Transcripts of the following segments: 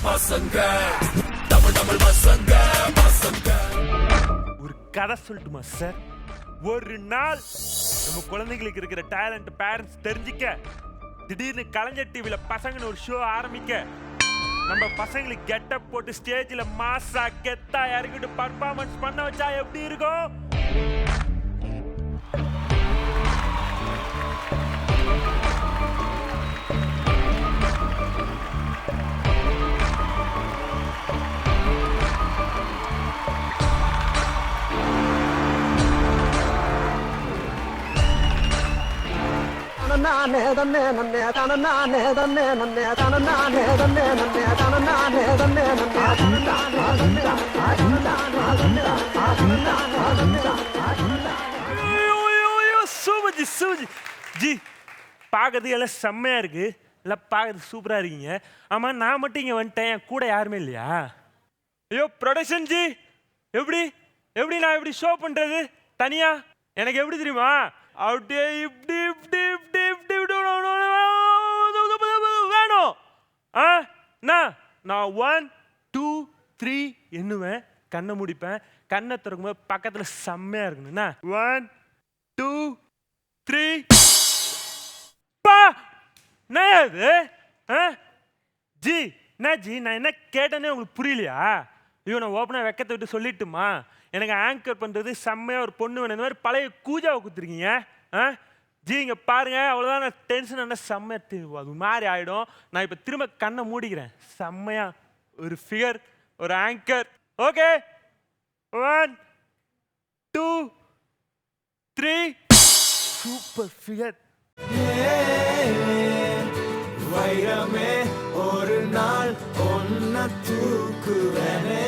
ஒரு கதை சொல்லட்டுமா சார்? ஒரு நாள் நம்ம குழந்தைகளுக்கு இருக்கிற டேலண்ட் பேரண்ட்ஸ் தெரிஞ்சிக்க திடீர்னு கலைஞர் டிவில பசங்கன்னு ஒரு ஷோ ஆரம்பிக்க நம்ம பசங்களுக்கு கெட்டப் போட்டு ஸ்டேஜ்ல மாசா கெத்தா இறங்கிட்டு பர்ஃபார்மன்ஸ் பண்ண வச்சா எப்படி இருக்கும்? ஜி பார்க்கறதுக்கு எல்லாம் செம்மையா இருக்கு, எல்லாம் பார்க்கறது சூப்பரா இருக்கீங்க. ஆமா, நான் மட்டும் இங்க வந்துட்டேன், என் கூட யாருமே இல்லையா? ஐயோ ப்ரொடக்ஷன் ஜி, எப்படி எப்படி நான் இப்படி ஷோ பண்றது தனியா? எனக்கு எப்படி தெரியுமா, அப்படியே இப்படி இப்படி இப்படி இப்படி வேணும். நான் 1 2 3 எண்ணுவேன், கண்ணை முடிப்பேன், கண்ணை திறக்கும்போது பக்கத்துல செம்மையா இருக்கணும்னா 1 2 3. ஜி என்ன ஜி, நான் என்ன கேட்டேனே உங்களுக்கு புரியலையா? ஐயோ, நான் ஓப்பனாக வெக்கத்தை விட்டு சொல்லிட்டுமா, எனக்கு ஆங்கர் பண்ணுறது செம்மையாக ஒரு பொண்ணு வேணும். இந்த மாதிரி பழைய கூஜாவை கொடுத்துருக்கீங்க. ஜி இங்கே பாருங்க, அவ்வளோதான், நான் டென்ஷன் ஆனால் செம்மையாக அது மாதிரி ஆகிடும். நான் இப்போ திரும்ப கண்ணை மூடிக்கிறேன், செம்மையாக ஒரு ஃபிகர், ஒரு ஆங்கர். ஓகே, 1 2 3. Super figure. வைரமே ஒரு நாள் ஒன்ன தூக்குவனே,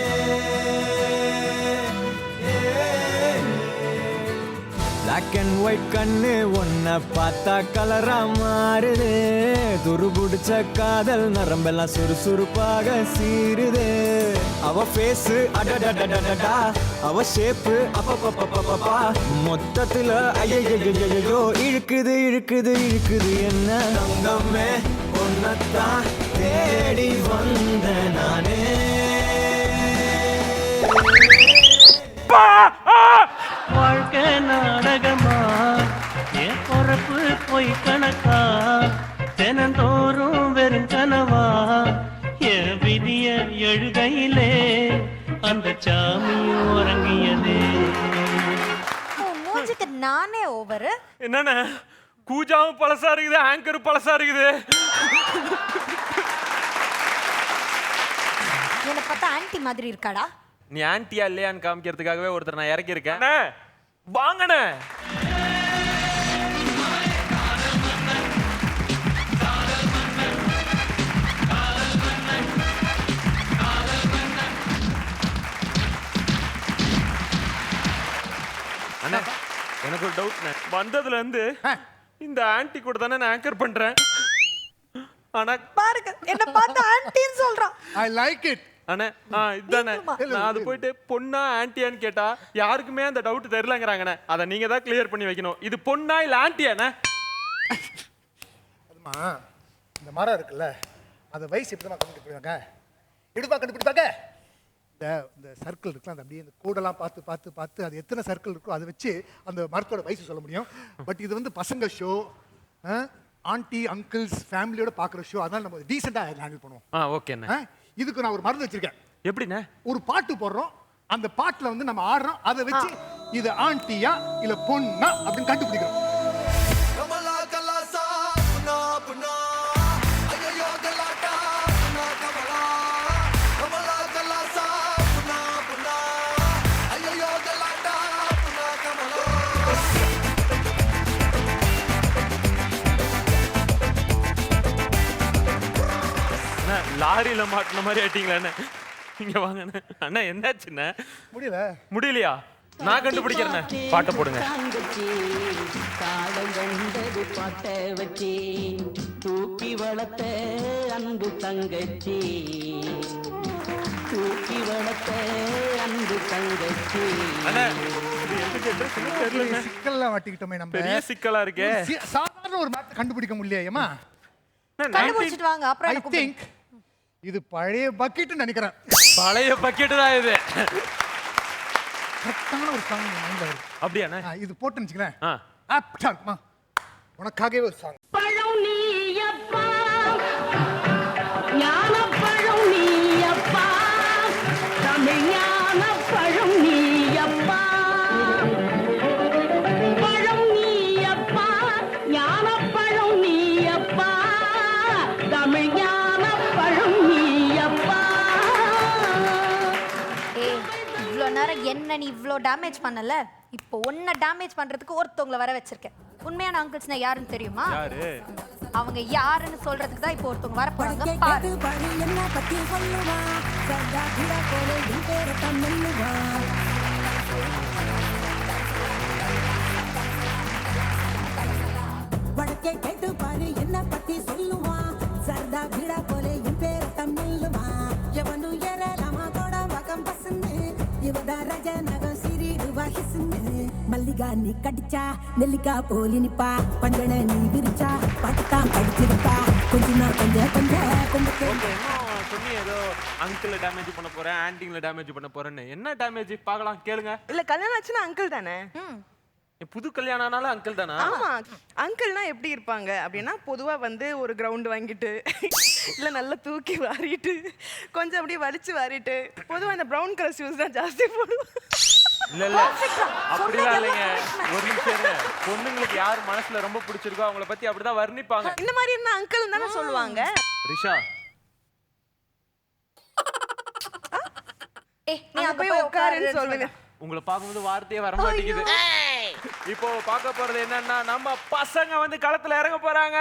பிளாக் அண்ட் ஒயிட் கண்ணு ஒன்ன பார்த்தா கலரா மாறுது, துருபுடிச்ச காதல் நரம்பெல்லாம் சுறுசுறுப்பாக சீருது. அவ ஃபேஸ் அடடடடடடா, அவ ஷேப்பு அப்பப்பப்பப்பப்பா, மொத்தத்துல ஐயோ இழுக்குது இழுக்குது இழுக்குது என்ன. தங்கமே ஒன்னத்தான் தேடி வந்த நானே. வாழ்க்கை நாடகமா, என் பொறப்பு பொய் கணக்கா, தினந்தோறும் வெறும் கனவா, என் விதிய எழுகையிலே அந்த சாமியும் உறங்கியதே. மூஞ்சிக்கு நானே ஓவர். என்னண்ணே, கூஜாவும் பழசா இருக்குது, ஆங்கரும் பழசா இருக்குது. என்ன பார்த்தா ஆன்ட்டி மாதிரி இருக்காடா? நீ ஆன்ட்டியா இல்லையான்னு காமிக்கிறதுக்காகவே ஒருத்தர் நான் இறக்கி இருக்கேன். வாங்கண்ணே. அண்ணா, எனக்கு ஒரு டவுட். வந்ததுல இருந்து இந்த ஆன்ட்டி கூட தானே நான் ஆங்கர் பண்றேன். ஆனா பாருங்க, என்ன பார்த்தா ஆன்ட்டின்னு சொல்றான். I like it. அண்ணே, இதுதானே, நான் அது போயிட்டு பொண்ணா ஆன்ட்டியான்னு கேட்டா யாருக்குமே அந்த டவுட் தெரியலங்கிறாங்கண்ணே. அதை நீங்க தான் கிளியர் பண்ணி வைக்கணும். இது பொண்ணா இல்ல ஆன்ட்டியாண்ணே? அதுமா, இந்த மரம் இருக்குல்ல, அதை வயசு எப்படி தான் கண்டுபிடிப்பாங்க, எடுப்பா கண்டுபிடிப்பாங்க. இந்த சர்க்கிள் இருக்குல்ல, அந்த அப்படியே இந்த கூடெல்லாம் பார்த்து பார்த்து பார்த்து அது எத்தனை சர்க்கிள் இருக்கோ அதை வச்சு அந்த மரத்தோட வயசு சொல்ல முடியும். பட் இது வந்து பசங்க ஷோ, ஆன்ட்டி அங்கிள்ஸ் ஃபேமிலியோட பார்க்குற ஷோ, அதனால நம்ம டீசெண்டாக ஹேண்டில் பண்ணுவோம். ஓகேண்ணே. இதுக்கு நான் ஒரு மருந்து வச்சிருக்கேன். எப்படிண்ணே? ஒரு பாட்டு போடுறோம், அந்த பாட்டுல வந்து நம்ம ஆடுறோம், அதை வச்சு இது ஆன்ட்டியா இல்ல பொண்ணா அப்படின்னு கண்டுபிடிக்கிறோம். லாரியில மாட்டின மாதிரி ஆயிட்டீங்களா? இங்க வாங்க அண்ணா. என்னாச்சுண்ணே? முடியலையா? நான் கண்டுபிடிக்கிறேன், பாட்டை போடுங்க. பாட்டை வச்சு தூக்கி வளர்த்த அன்பு தங்கச்சி, தூக்கி வளர்த்த அன்பு தங்கச்சி. சிக்கல்ல மாட்டிக்கிட்டோமே நம்ம. பெரிய சிக்கலா இருக்கே. சாதாரண ஒரு மேட்ச் கண்டுபிடிக்க முடியலையேமா? கண்டுபிடிச்சிட்டு வாங்க. அப்புறம் I think இது பழைய பக்கெட்டுன்னு நினைக்கிறேன். பழைய பக்கெட்டு தான் இது. கரெக்டான ஒரு சாங் மைண்ட்ல வருது. அப்படியாண்ணே? இது போட்டுன்னு வச்சுக்கிறேன். ஆ. ஆப்டா இருக்குமா? உனக்காகவே ஒரு சாங். பழம் நீயப்பா ஞானப்பழம் நீயப்பா தமிழ் ஞானப்பழம் நீயப்பா பழம் நீயப்பா ஞானப்பழம் நீயப்பா தமிழ் ஞானப்பழம் நீயப்பா. ஏய் இவ்வளோ நேரம் என்ன நீ இவ்வளோ டேமேஜ் பண்ணல, இப்போ ஒன்றை டேமேஜ் பண்றதுக்கு ஒருத்தவங்களை வர வச்சிருக்கேன். உண்மையான அங்கிள்ஸ்னா யாருன்னு தெரியுமா? யாரு? அவங்க யாருன்னு சொல்றதுக்கு தான் இப்போ ஒருத்தவங்க வர போறாங்க. பாரு. என்ன பத்தி சொல்லுவா சதா கிடா போலே என் பேரை தான் மெல்லுவா வடக்கே கேட்டு பாரு என்ன பத்தி சொல்லுவா சர்தா கிடா போலே என் பேரை தான் மெல்லுவா எவனு ஏறலாமா கோடா வகம் பசந்து இவதா ரஜ நகம் சிறிடுவா ஹிசுந்து மல்லிகா நீ கடிச்சா நெல்லிக்கா போலி நிப்பா பஞ்சனை நீ விரிச்சா பாட்டுத்தான் படிச்சிருப்பா கொஞ்சமா கொஞ்சம் ஓகே, இன்னும் சொன்னி ஏதோ அங்கிள் டேமேஜ் பண்ண போறேன், ஆன்டிங்களை டேமேஜ் பண்ண போறேன்னு. என்ன டேமேஜ் பார்க்கலாம், கேளுங்க. இல்ல கல்யாணம் ஆச்சுன்னா அங்கிள் தானே? புது கல்யாணம் ஆனாலும் அங்கிள் தானா? ஆமா, அங்கிள்னா எப்படி இருப்பாங்க அப்படின்னா பொதுவா வந்து ஒரு கிரவுண்ட் வாங்கிட்டு இல்ல நல்லா தூக்கி வாரிட்டு கொஞ்சம் அப்படியே வலிச்சு வாரிட்டு பொதுவா இந்த பிரவுன் கலர் ஷூஸ் தான் ஜாஸ்தி போடுவாங்க. இல்ல இல்ல அப்படிலாம் இல்லைங்க. ஒரு நிமிஷம் இருங்க. பொண்ணுங்களுக்கு யார் மனசுல ரொம்ப பிடிச்சிருக்கோ அவங்கள பத்தி அப்படிதான் வர்ணிப்பாங்க. இந்த மாதிரி இருந்தா அங்கிள் தானே சொல்லுவாங்க. ரிஷா, ஏய் நீ அங்க அங்க போய் உட்காருன்னு சொல்லுங்க. உங்களை பார்க்கும்போது வார்த்தையே வர மாட்டேங்குது. இப்போ பார்க்க போறது என்னன்னா, நம்ம பசங்க வந்து களத்துல இறங்க போறாங்க.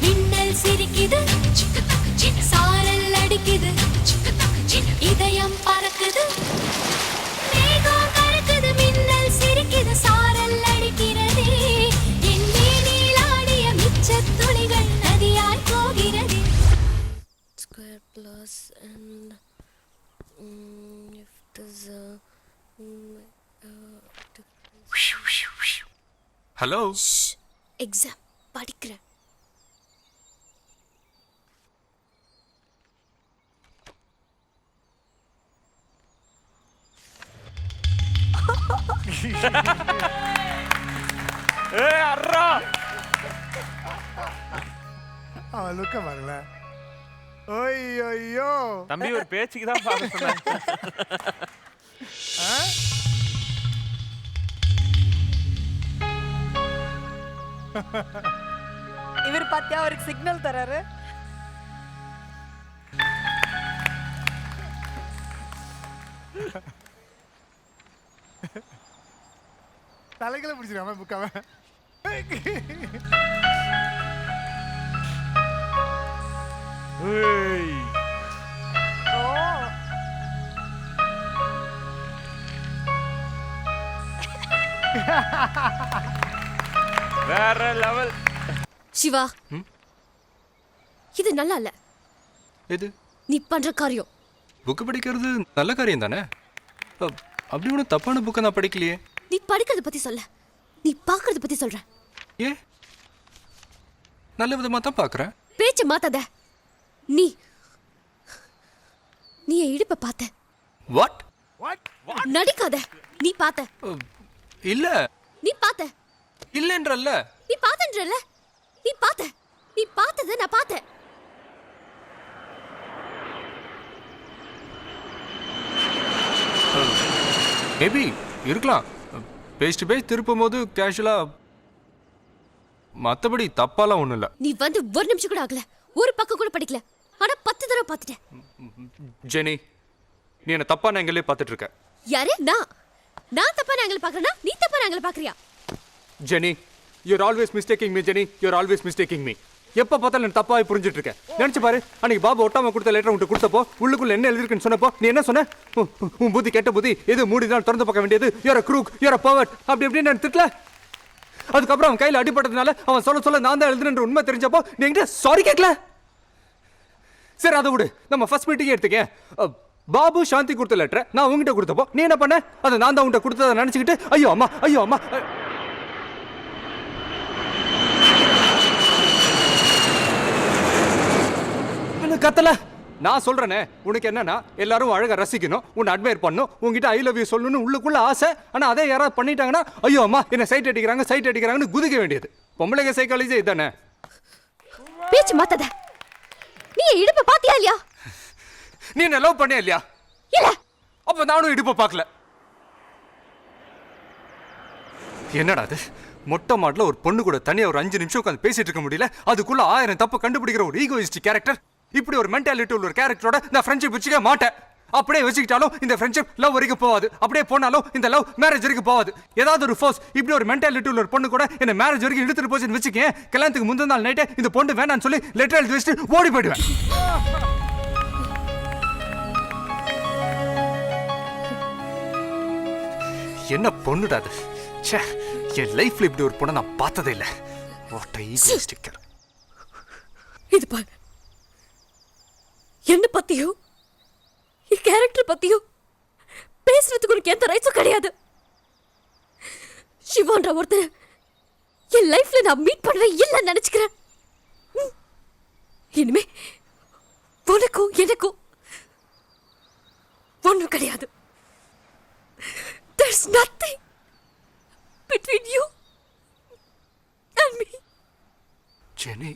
மின்னல் சிரிக்குது, சாரல் அடிக்குது, இதயம் பறக்குது. மேகம் கறக்குது, மின்னல் சிரிக்குது, சாரல் அடிக்கிறது. என் மேனில் ஆடிய மிச்சத் துளிகள் நதியாய் போகிறது. Square plus and if there's a hello, exam படிக்கிறேன். அர்ரா அவன் லுக்க பாருங்கள. ஐயோ தம்பி, ஒரு பேச்சுக்கு தான் பார்க்க சொன்னாங்க. இவர் பாத்தியா அவருக்கு சிக்னல் தராரு. தலைகளை பிடிச்சிருக்காம புக்காவ. வேற லெவல். சிவா, இது நல்லா இல்ல. எது? நீ பண்ற காரியம். புக்கு படிக்கிறது நல்ல காரியம் தானே? அப்படி ஒன்றும் தப்பான புக்கை நான் படிக்கலையே. நீ படிக்கிறத பத்தி சொல்ல, நீ பாக்குறத பத்தி சொல்ற. ஏ, நல்ல விதமாக தான் பார்க்குறேன். பேச்ச மாத்தாத. நீ நீ என் இடுப்ப பார்த்த. வாட்? நடிக்காத. நீ பார்த்த. இல்ல. நீ பார்த்த. இல்லன்றல்ல. நீ பார்த்தன்றல்ல. நீ பார்த்த. நீ பார்த்தத நான் பார்த்தேன். மேபி இருக்கலாம். பேஜ் டு பேஜ் திருப்பும் போது கேஷுவலாக, மற்றபடி தப்பாலாம் ஒன்றும் இல்லை. நீ வந்து ஒரு நிமிஷம் கூட ஆகல, ஒரு பக்கம் கூட படிக்கல, ஆனா 10 தடவை பார்த்துட்டேன். ஜெனி, நீ என்ன தப்பான ஆங்கிளே பார்த்துட்டு இருக்க. யாரு? நான் தப்பான ஆங்கிள் பார்க்கறேனா நீ தப்பான ஆங்கிள் பார்க்கறியா? Jenny, you are always mistaking me. Jenny, you are always mistaking me. எப்போ பார்த்தாலும் எனக்கு தப்பாக புரிஞ்சுட்டு இருக்கேன். நினச்சி பாரு, அன்னைக்கு பாபு ஒட்டாம கொடுத்த லெட்டர் உன்ட்டு கொடுத்தப்போ உள்ளுக்குள்ள என்ன எழுதிருக்குன்னு சொன்னப்போ நீ என்ன சொன்ன? உன் புத்தி கெட்ட புத்தி, எது மூடிதான் திறந்து பார்க்க வேண்டியது, யூஆர் க்ரூக், யூஆர் பவர்ட், அப்படி எப்படின்னு நான் திட்டல. அதுக்கப்புறம் அவன் கையில் அடிப்பட்டதுனால அவன் சொல்ல நான் தான் எழுதுன்ற உண்மை தெரிஞ்சப்போ நீ என்கிட்ட சாரி கேட்கல. சரி, அதை விடு. நம்ம ஃபர்ஸ்ட் மீட்டிங்கே எடுத்துக்க. பாபு சாந்தி கொடுத்த லெட்டரை நான் உங்ககிட்ட கொடுத்தப்போ நீ என்ன பண்ண? அதை நான் தான் உங்ககிட்ட கொடுத்ததை நினச்சிக்கிட்டு ஐயோ அம்மா கத்தல. நான் சொல்றேனே, உனக்கு என்னன்னா எல்லாரும் அழகா ரசிக்கணும், உன்னை அட்மையர் பண்ணணும், உங்ககிட்ட ஐ லவ் யூ சொல்லணும்னு உள்ளுக்குள்ள ஆசை. ஆனா அதே யாராவது பண்ணிட்டாங்கன்னா ஐயோ அம்மா என்ன சைட் அடிக்கிறாங்கன்னு குதிக்க வேண்டியது. பொம்பளைங்க சைக்காலஜி இதானே. பேச்சு மாத்தாத. நீ இடுப்ப பாத்தியா இல்லையா? நீ என்ன லவ் பண்ணியா இல்லையா? இல்ல. அப்ப நானும் இடுப்ப பார்க்கல. என்னடா அது? மொட்டை மாடல ஒரு பொண்ணு கூட தனியா ஒரு 5 நிமிஷம் உட்காந்து பேசிட்டு இருக்க முடியல, அதுக்குள்ள 1000 தப்பு கண்டுபிடிக்கிற ஒரு ஈகோயிஸ்டிக் கேரக்டர். இப்படி ஒரு மென்டாலிட்டி உள்ள ஒரு கேரக்டரோட நான் ஃப்ரெண்ட்ஷிப் வச்சுக்க மாட்டேன். அப்படியே வச்சுக்கிட்டாலும் இந்த ஃப்ரெண்ட்ஷிப் லவ் வரைக்கும் போகாது. அப்படியே போனாலும் இந்த லவ் மேரேஜ் வரைக்கும் போகாது. ஏதாவது ஒரு ஃபோர்ஸ் இப்படி ஒரு மென்டாலிட்டி உள்ள ஒரு பொண்ணு கூட என்ன மேரேஜ் வரைக்கும் இழுத்துட்டு போச்சுன்னு வச்சுக்கேன். கல்யாணத்துக்கு முந்தின நாள் நைட்டே இந்த பொண்ணு வேணான்னு சொல்லி லெட்டர் எழுதி வச்சுட்டு ஓடி போயிடுவேன். என்ன பொண்ணுடா அது? ச்சே, என் லைஃப்ல இப்படி ஒரு பொண்ணை நான் பார்த்ததே இல்லை. What a egoistic girl. இது பாரு, என்ன பத்தியோ என் கேரக்டர் பத்தியோ பேசுறதுக்கு உனக்கு எந்த ரைட்ஸும் கிடையாது. சிவான்ற ஒருத்தர் என் லைஃப்ல நான் மீட் பண்ணவே இல்லைன்னு நினைச்சுக்கிறேன். இனிமே உனக்கும் எனக்கும் ஒன்றும் கிடையாது. There's nothing between you and me. Jenny.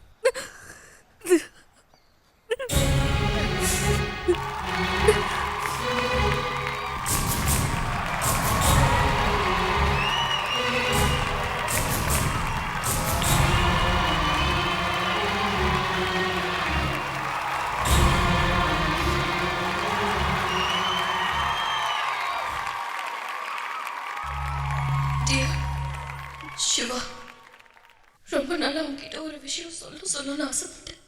Siva, ரொம்ப நாளா உன்கிட்ட ஒரு விஷயம் சொல்லணும்னு ஆசைப்பட்டேன்.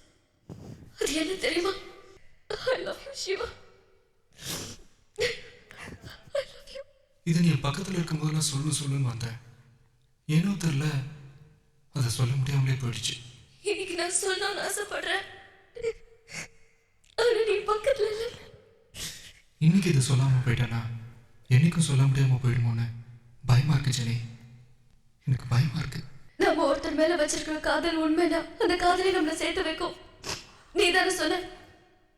அது என்ன தெரியுமா? I love you, Siva. I love you. இது நீ பக்கத்தில் இருக்கும்போது நான் சொல்லுன்னு வந்தேன். ஏனோ தெரியல, அதை சொல்ல முடியாமலே போயிடுச்சு. இன்னைக்கு நான் சொல்லணும்னு ஆசைப்படுறேன். ஆனா நீ பக்கத்துல இல்லை. இன்னைக்கு இதை சொல்லாம போயிட்டேனா என்னைக்கும் சொல்ல முடியாம போயிடுமோன்னு பயமா இருக்கு ஜெனி. எனக்கு பயமா இருக்கு. நம்ம ஒருத்தர் மேல வச்சிருக்கிற காதல் உண்மைனா அந்த காதலை நம்மள சேர்த்து வைக்கும். நீ தானே சொன்ன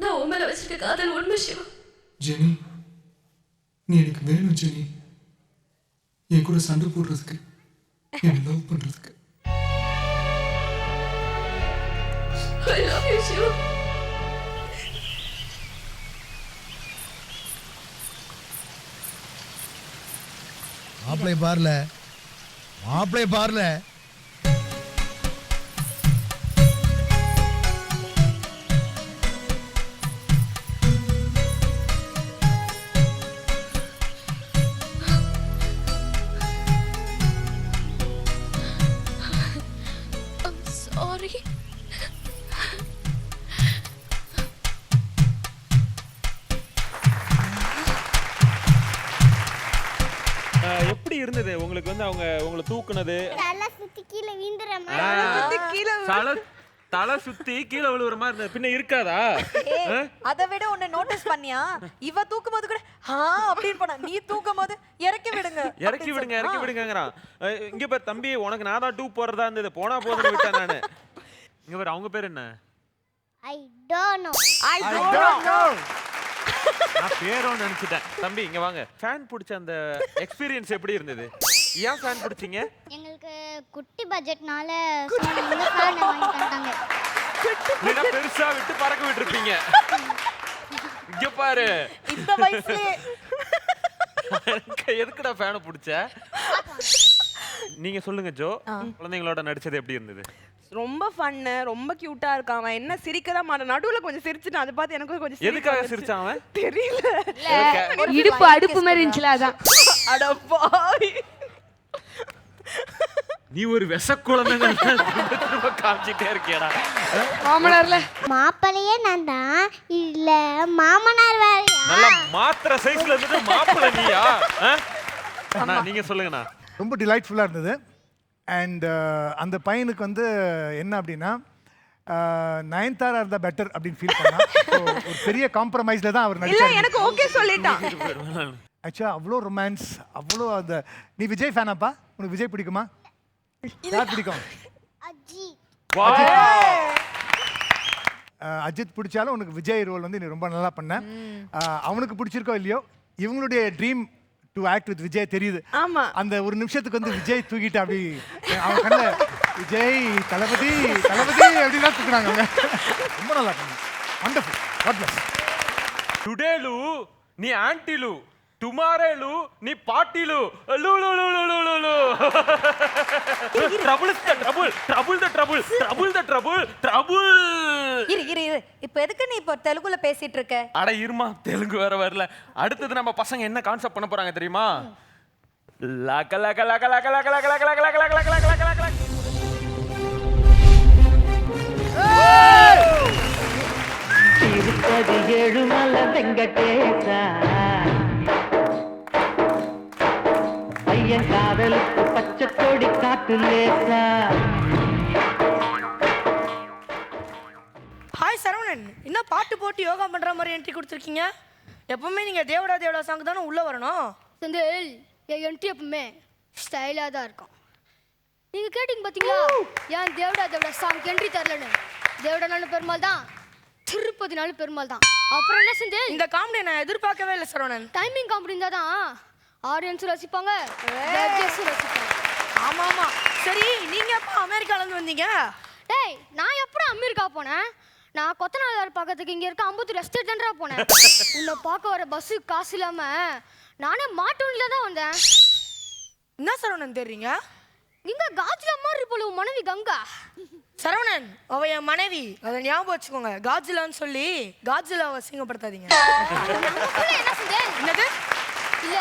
நான் உன் மேல வச்சிருக்க காதல் உண்மை சிவா. ஜெனி, நீ எனக்கு வேணும் ஜெனி. என் கூட சண்டை போடுறதுக்கு, என்னை லவ் பண்றதுக்கு. I love you, Siva. மாப்பிளை பாருல. I'm sorry. எப்படி இருந்தது உங்களுக்கு வந்து அவங்க உங்களை தூக்குனது? தலை சுத்தி கீழே வீந்துற மாதிரி. தலை சுத்தி கீழே விழுவுற மாதிரி இருந்தது பின்ன இருக்காதா? அதை விட ஒண்ணு நோட்டீஸ் பண்ணியா, இவ தூக்கும் போது கூட அப்படின்னு போனா, நீ தூக்கும் போது இறக்கி விடுங்க இறக்கி விடுங்கிறான். இங்க பாரு தம்பி, உனக்கு நான் தான் 2 போடுறதா இருந்தது, போனா போதுன்னு விட்டேன் நானு. இங்க பாரு அவங்க பேர் என்ன? I don't know. நான் பேரோன்னு நினைச்சிட்டேன். தம்பி இங்க வாங்க. ஃபேன் பிடிச்ச அந்த எக்ஸ்பீரியன்ஸ் எப்படி இருந்தது? ஏன் ஃபேன் பிடிச்சீங்க? எங்களுக்கு குட்டி பட்ஜெட்னால ஃபேன் வாங்கி தந்தாங்க. நீங்க பெருசா விட்டு பறக்க விட்டுருப்பீங்க. இங்க பாரு, இந்த வயசுலயே எதுக்குடா ஃபேனை பிடிச்ச? நீங்க சொல்லுங்க ஜோ, குழந்தைங்களோட நடிச்சது எப்படி இருந்தது? ரொம்ப ஃபன்னு, ரொம்ப கியூட்டா இருக்கான். அவன் என்ன சிரிக்கதான் மாட்டான். நடுவுல கொஞ்சம் சிரிச்சுட்டான். அதை பார்த்து எனக்கு கொஞ்சம் எதுக்காக சிரிச்சான் அவன்? தெரியல. இடுப்பு அடுப்பு மாதிரி இருந்துச்சுல அதான். அட பாவி, நீ ஒரு விச குழந்தைங்க திரும்ப காமிச்சிட்டே இருக்கியடா. மாப்பிளையே நான் தான், இல்ல மாமனார் வேறையா? நல்ல மாத்திரை சைஸ்ல இருந்துட்டு மாப்பிள்ளை நீயா? அண்ணா நீங்க சொல்லுங்கண்ணா. ரொம்ப டிலைட்ஃபுல்லாக இருந்தது. அண்ட் அந்த பையனுக்கு வந்து என்ன அப்படின்னா, நயன்தாரா இருந்தால் பெட்டர் அப்படின்னு ஃபீல் பண்ணா. ஒரு பெரிய காம்ப்ரமைஸில் தான் அவர் இல்ல நடிச்சார். எனக்கு ஓகே சொல்லிட்டான். ஆக்சுவலாக அவ்வளோ ரொமான்ஸ், அவ்வளோ அந்த. நீ விஜய் ஃபேனாப்பா? உனக்கு விஜய் பிடிக்குமா? யார் பிடிக்கும்? அஜித் பிடிச்சாலும் உனக்கு விஜய் ரோல் வந்து நீ ரொம்ப நல்லா பண்ண. அவனுக்கு பிடிச்சிருக்கோ இல்லையோ, இவங்களுடைய dream to act with Vijay தெரியுது. ஆமா, அந்த ஒரு நிமிஷத்துக்கு வந்து விஜய் தூக்கிட்டு அப்படி அவன் கண்ண விஜய் தளபதி தளபதி அப்படின்னா தூக்குறாங்க அவங்க. ரொம்ப நல்லா பண்ணாங்க. வண்டர்ஃபுல். God bless. டுடே லூ நீ ஆன்டி லூ, டுமாரோ லூ நீ பாட்டி லூ. லூ லூ லூ லூ லூ லூ லூ. Trouble the trouble, trouble the trouble, trouble the trouble, trouble. இரு இப்போ எதுக்கு நீ இப்போ தெலுங்குல பேசிட்டு இருக்க? அட இருமா, தெலுங்கு வேற வரல. அடுத்தது நம்ம பசங்க என்ன கான்செப்ட் பண்ண போறாங்க தெரியுமா? லக லக லக லக லக லக லக லக லக லக லக லக லக லக. திருப்பதி ஏழுமலை வெங்கடேசா, பையன் காதலுக்கு பச்சை கொடி காட்டு லேசா. ஹாய் சரவணன், என்ன பாட்டு போட்டு யோகா பண்ற மாதிரி என்ட்ரி கொடுத்துருக்கீங்க? எப்பவுமே நீங்க தேவடா தேவடா சாங் தானே உள்ள வரணும். செந்தில், என் என்ட்ரி எப்பவுமே ஸ்டைலாக தான் இருக்கும். நீங்கள் கேட்டிங்க பார்த்தீங்களா ஏன் தேவடா தேவடா சாங் என்ட்ரி தரலன்னு? தேவடானாலும் பெருமாள் தான், திருப்பதினாலும் பெருமாள் தான். அப்புறம் என்ன செஞ்சேன்? இந்த காமெடி நான் எதிர்பார்க்கவே இல்லை சரவணன். டைமிங் காமெடி இருந்தால் தான் ஆடியன்ஸும் ரசிப்பாங்க, ஜட்ஜஸும் ரசிப்பாங்க. ஆமா ஆமா. சரி, நீங்க எப்போ அமெரிக்கால இருந்து வந்தீங்க? டேய், நான் எப்போ அமெரிக்கா போனேன்? நான் கொத்தனார் பார்க்கறதுக்கு இங்கே இருக்க 50 எஸ்டேட் தான்டா போனேன். உன்னை பார்க்க வர பஸ்ஸு காசு இல்லாமல் நானே மாட்டோன்ல தான் வந்தேன். என்ன சரவணன் தெரியுங்க? நீங்க காஜ்லா மாதிரி போல உன் மனைவி கங்கா. சரவணன், அவ என் மனைவி, அதை ஞாபகம் வச்சுக்கோங்க. காஜிலான்னு சொல்லி காஜிலாவை அசிங்கப்படுத்தாதீங்க. என்ன சொன்னேன்? என்னது? இல்ல,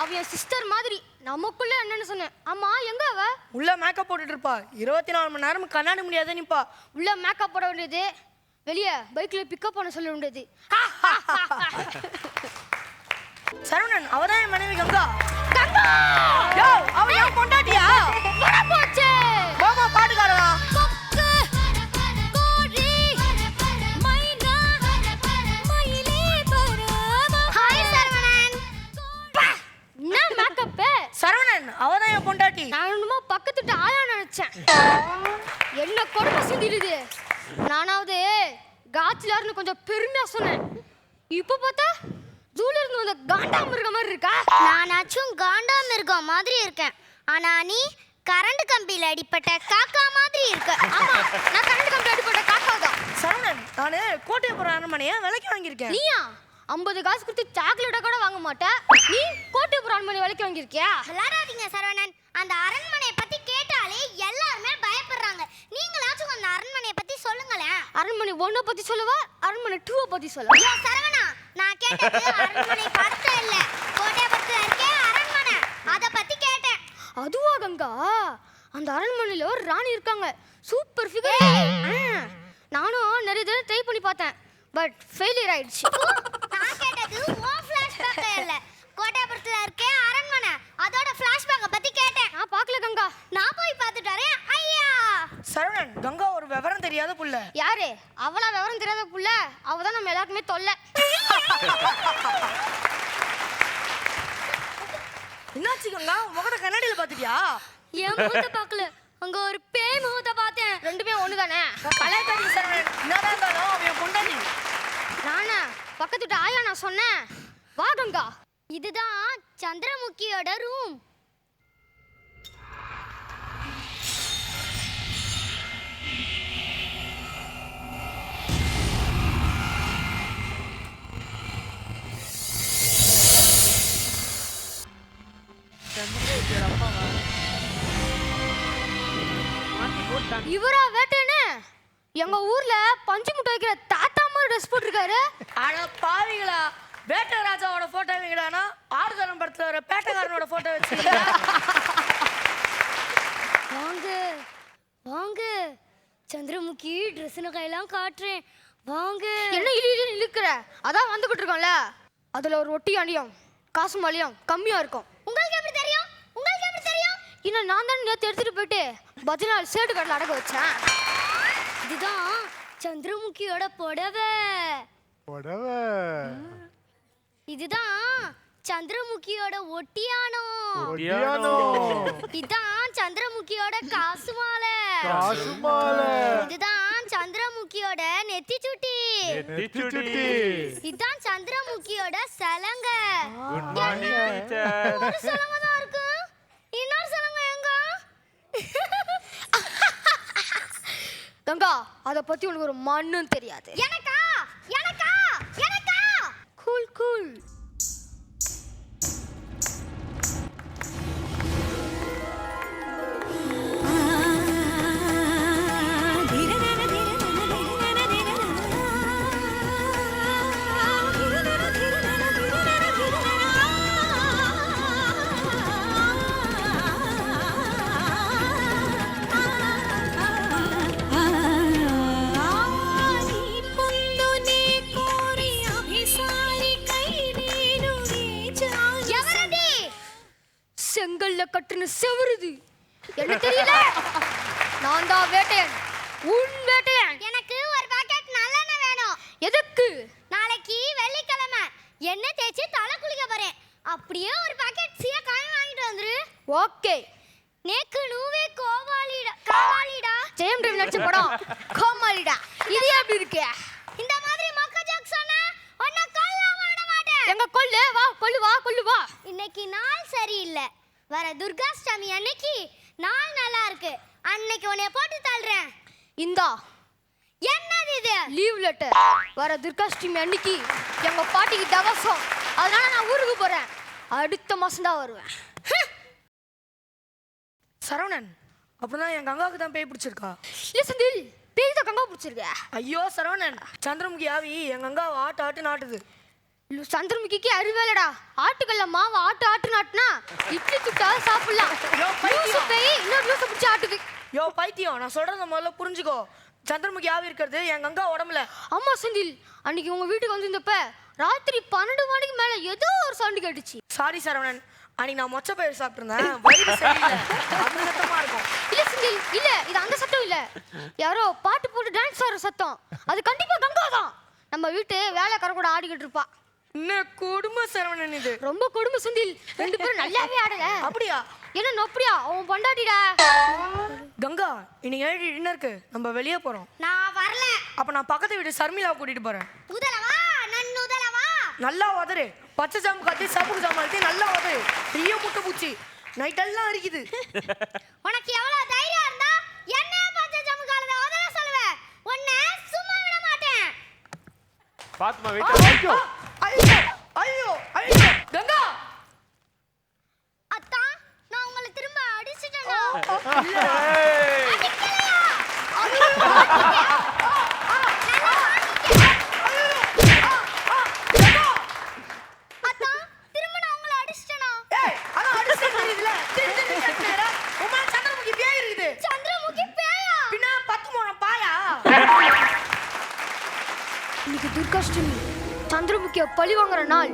அவ என் சிஸ்டர் மாதிரி. நமக்குள்ள என்னன்னு சொன்னேன். ஆமா, எங்க அவ? உள்ள மேக்கப் போட்டுட்டு இருப்பா. 24 மணி நேரம் கண்ணாடி முடியாத நிப்பா. உள்ள மேக்கப் போட வேண்டியது, வெளியே பைக்ல பிக்கப் பண்ண சொல்ல வேண்டியது. சரவணன், அவதான் என் மனைவி கங்கா. கங்கா! யோ, அவ ஏன் பொண்டாட்டியா? வர போச்சே. மாமா பாட்டுக்காரரா? சரவணன், அவதான் என் பொண்டாட்டி. நான் ஒண்ணுமா பக்கத்துட்டு ஆளா நினைச்சேன். என்ன கொடுமை செஞ்சிடுது. நானாவது காட்சிலாருன்னு கொஞ்சம் பெருமையா சொன்னேன். இப்ப பார்த்தா ஜூல இருந்து அந்த காண்டாம இருக்க மாதிரி இருக்கா? நானாச்சும் காண்டாம இருக்க மாதிரி இருக்கேன். ஆனா நீ கரண்ட் கம்பியில அடிப்பட்ட காக்கா மாதிரி இருக்க. ஆமா, நான் கரண்ட் கம்பியில அடிப்பட்ட காக்கா தான். சரவணன், நானு கோட்டையபுரம் அரண்மனையை விலைக்கு வாங்கியிருக்கேன். நீயா 50 காசு கொடுத்து சாக்லேட்டை கூட வாங்க மாட்டேன். நீ கோட்டைபுரம் அரண்மனை விலைக்கு வாங்கியிருக்கியா? விளையாடாதீங்க சரவணன். அந்த அரண்மனையை பத்தி கேட்டாலே எல்லாருமே பயப்படுறாங்க. நீங்களாச்சும் அந்த அரண்மனையை பத்தி சொல்லுங்களேன். அரண்மனை 1 பத்தி சொல்லவா, அரண்மனை 2 பத்தி சொல்லவா? ஐயோ சரவணா, நான் கேட்டது அரண்மனை 10 இல்ல, கோட்டைபுரத்துல இருக்க அரண்மனை, அத பத்தி கேட்டேன். அதுவா கங்கா? அந்த அரண்மனையில ஒரு ராணி இருக்காங்க, சூப்பர் ஃபிகர். நானும் நிறைய தடவை ட்ரை பண்ணி பார்த்தேன், பட் ஃபெயிலியர் ஆயிடுச்சு. நான் கேட்டது ஓ ஃபிளாஷ்பேக் இல்ல, கோட்டைபுரத்துல இருக்க அரண்மனை, அதோட ஃபிளாஷ்பேக்க பத்தி கேட்டேன். நான் பார்க்கல கங்கா. நான் போய் பார்த்துட்டு வரேன். ஐயா சரவணன், கங்கா ஒரு விவரம் தெரியாத புள்ள. யாரு அவளா விவரம் தெரியாத புள்ள? அவதான் நம்ம எல்லாருக்குமே தொல்லை. என்னாச்சு கங்கா? முகத்தை கண்ணாடியில பாத்துட்டியா? என் முகத்தை பார்க்கல, அங்க ஒரு பேய் முகத்தை பார்த்தேன். ரெண்டுமே ஒண்ணுதானே? கலாய்க்காதீங்க சரவணன். என்னதான் இருந்தாலும் அவன் பொண்டாட்டி. நானா பக்கத்து வீட்டு ஆயா நான் சொன்னேன். வா கங்கா, இதுதான் சந்திரமுகியோட ரூம். இவரா வேட்டேன்னு எங்க ஊர்ல பஞ்சு முட்டை வைக்கிற தாத்தா மாதிரி ட்ரெஸ் போட்டிருக்காரு. அட பாவிங்களா, வேட்டை ராஜாவோட போட்டோ வைங்கடானா ஆறுதரம் படத்துல வர பேட்டக்காரனோட போட்டோ வச்சிருக்கீங்க. வாங்க வாங்க, சந்திரமுகி ட்ரெஸ் கையெல்லாம் காட்டுறேன் வாங்க. என்ன இழுக்கிற? அதான் வந்துகிட்டு இருக்கோம்ல, அதுல ஒரு ஒட்டி அணியம் காசு மலியம் கம்மியா இருக்கும். உங்களுக்கு எப்படி தெரியும்? உங்களுக்கு எப்படி தெரியும்? இன்னும் நான் தான் நேற்று எடுத்துட்டு போயிட்டு 14 சேட்டு கடையில் அடக்க வச்சேன். இதுதான் சந்திரமுகியோட புடவை. புடவை. இதுதான் சந்திரமுகியோட ஒட்டியானம். இதுதான் சந்திரமுகியோட காசு மாலை. இதுதான் சந்திரமுகியோட நெத்தி சுட்டி. இதுதான் சந்திரமுகியோட சலங்க. ஒரு சலங்க தான் இருக்கு, இன்னொரு சலங்க எங்க? கங்கா, அத பத்தி உனக்கு ஒரு மண்ணும் தெரியாது. எனக்கா எனக்கா எனக்கா? Cool cool. செங்கல்ல கட்டுன செவருது என்ன தெரியல? நான் தான் வேட்டையன், உன் வேட்டையன். எனக்கு ஒரு பாக்கெட் நல்லெண்ணெய் வேணும். எதுக்கு? நாளைக்கு வெள்ளிக்கிழமை எண்ணெய் தேய்ச்சி தலை குளிக்க போறேன். அப்படியே ஒரு பாக்கெட் சீயக்காய் வாங்கிட்டு வந்துரு. ஓகே. நேக்கு நூவே கோவாலிடா காவாலிடா. ஜெயம் ரவி நடிச்ச படம் கோமாலிடா. இது எப்படி இருக்கு? இந்த மாதிரி மொக்க ஜோக் சொன்னா உன்னை கொல்லாம விட மாட்டேன். எங்க கொல்லு வா, கொல்லு வா, கொல்லு வா. இன்னைக்கு நாள் சரியில்லை, வர துர்காஷ்டமி அன்னைக்கு நாள் நல்லா இருக்கு. அன்னைக்கு உன்னை போட்டு தள்ளுறேன். இந்தா. என்னது இது? Leave letter. வர துர்காஷ்டமி அன்னைக்கு எங்க பாட்டிக்கு தவசம், அதனால நான் ஊருக்கு போறேன். அடுத்த மாசம் தான் வருவேன். சரவணன், அப்படின்னா என் கங்காவுக்கு தான் பேய் பிடிச்சிருக்கா? இல்ல செந்தில், பேய் தான் கங்கா பிடிச்சிருக்க. ஐயோ சரவணன், சந்திரமுகி ஆவி என் கங்காவை ஆட்டு ஆட்டு நாட்டுது. சந்திரமுகிக்கு அறிவேலடா. ஆட்டுக்கல்ல மாவு ஆட்டு ஆட்டு நாட்டுனா இட்லி சுட்டா சாப்பிடலாம். இன்னொரு லூசு பிடிச்சி ஆட்டுது. யோ பைத்தியம், நான் சொல்றத முதல்ல புரிஞ்சுக்கோ. சந்திரமுகி ஆவி இருக்கிறது என் கங்கா உடம்புல. ஆமா செந்தில், அன்னைக்கு உங்க வீட்டுக்கு வந்திருந்தப்ப ராத்திரி 12 மணிக்கு மேல ஏதோ ஒரு சவுண்ட் கேட்டுச்சு. சாரி சரவணன், அன்னைக்கு நான் மொச்ச பயிர் சாப்பிட்டிருந்தேன், வயிறு சரியில்லை, அது சத்தமா இருக்கும். இல்ல செந்தில், இல்ல இது அந்த சத்தம் இல்ல, யாரோ பாட்டு போட்டு டான்ஸ் ஆடுற சத்தம். அது கண்டிப்பா கங்கா தான். நம்ம வீட்டு வேலைக்கார கூட ஆடிக்கிட்டு இருப்பா. என்ன கொடுமை சரவணன் இது. ரொம்ப கொடுமை செந்தில், ரெண்டு பேரும் நல்லாவே ஆடல. அப்படியா? என்ன நொப்படியா? அவன் பொண்டாட்டிடா. கங்கா, இன்னைக்கு நைட்டு டின்னருக்கு நம்ம வெளியே போறோம். நான் வரல. அப்ப நான் பக்கத்து வீட்டு சர்மிளாவை கூட்டிட்டு போறேன். உதலவா நன்னு உதலவா. நல்லா உதறு, பச்சை ஜாமு கத்தி சப்புக்கு ஜாமு அழுத்தி நல்லா உதறு. பெரிய முட்டை பூச்சி நைட்டெல்லாம் இருக்குது. உனக்கு எவ்வளவு தைரியம் இருந்தா என்ன பச்சை ஜாமு காலத உதல சொல்லுவே? உன்னை சும்மா விட மாட்டேன். பாத்துமா வெயிட். ஐயோ ஐயோ ஐயோ கங்கா. அத்தா, நான் உங்களை திரும்ப அடிச்சிட்டேனா? அடிக்கலையா? அத்தா, திரும்ப நான் உங்களை அடிச்சிட்டேனா? ஏய், அத அடிச்சிட்டே தெரியுதுல. திரு சட்டேரா. உமா சந்திரமுகி பேய் இருக்குது. சந்திரமுகி பேயா? பின்ன 10 மோனம் பாயா? இன்னைக்கு துர்காஷ்டமி, சந்திரமுகிய பழி வாங்குற நாள்.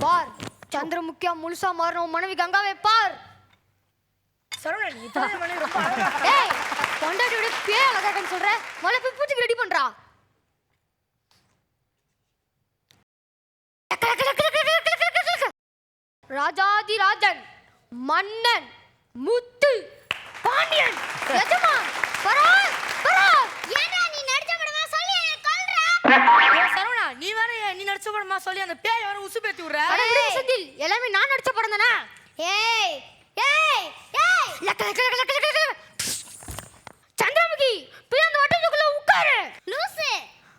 பார் சந்திரமுக்கியா முழுசா மாறின உன் மனைவி கங்காவை பார். சரவணா நீ இப்பவே மனைவி ரொம்ப அழகா ஏய் பொண்டாட்டியோட பேர் அழகான்னு சொல்ற, முதல்ல போய் பூச்சிக்கு ரெடி பண்றா. ராஜாதி ராஜன் மன்னன் முத்து பாண்டியன் எஜமான் பராக் பராக். ஏன்டா நீ நடிச்ச படமா சொல்லி என்னை கொல்ற? ஏய் சரவணா நீ வேற நீ நடிச்ச படமா சொல்லி அந்த பேய் வேற உசு பேத்தி விடுற. அட விடு செந்தில், எல்லாமே நான் நடிச்ச படம் தானே. ஏய் ஏய் ஏய் லக்க லக்க லக்க லக்க லக்க. சந்திரமுகி போய் அந்த வட்டத்துக்குள்ள உட்காரு. லூசு,